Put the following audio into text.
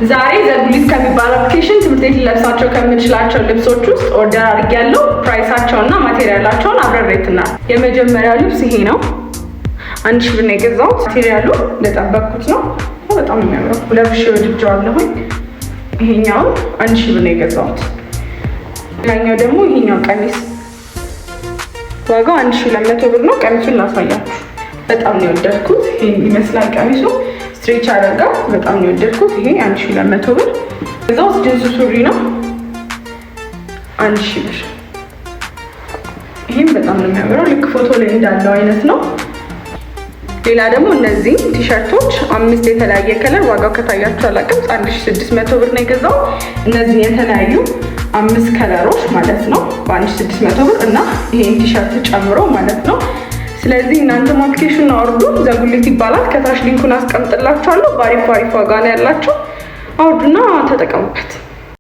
ዛሬ ዘጉሊት ከሚባል አፕሊኬሽን ትምህርት ቤት ለብሳቸው ከምንችላቸው ልብሶች ውስጥ ኦርደር አድርጌያለሁ። ፕራይሳቸውና ማቴሪያላቸውን አብረን ሬትና የመጀመሪያው ልብስ ይሄ ነው። 1000 ብር ነው የገዛሁት። ማቴሪያሉ እንደጠበቅኩት ነው። በጣም የሚያምረው ለብሼ ወድጄዋለሁኝ። ይሄኛው 1000 ብር ነው የገዛሁት። ሌላኛው ደግሞ ይሄኛው ቀሚስ ዋጋው 1200 ብር ነው። ቀሚሱን ላሳያችሁ። በጣም ነው የወደድኩት። ይሄን ይመስላል ቀሚሱ። ስትሬች አደርጋው በጣም ነው የወደድኩት። ይሄ 1200 ብር። እዛው ጂንስ ሱሪ ነው 1000 ብር። ይሄም በጣም ነው የሚያምረው። ልክ ፎቶ ላይ እንዳለው አይነት ነው። ሌላ ደግሞ እነዚህ ቲሸርቶች 5 የተለያየ ከለር ዋጋው ከታያችሁ አላውቅም 1600 ብር ነው የገዛው። እነዚህ የተለያዩ 5 ከለሮች ማለት ነው በ1600 ብር እና ይሄን ቲሸርት ጨምሮ ማለት ነው። ስለዚህ እናንተ አፕሊኬሽኑን አውርዱ። ዘጉሊት ይባላል። ከታች ሊንኩን አስቀምጥላችኋለሁ። ባሪፍ ዋጋ ነው ያላችሁ። አውርዱና ተጠቀሙበት።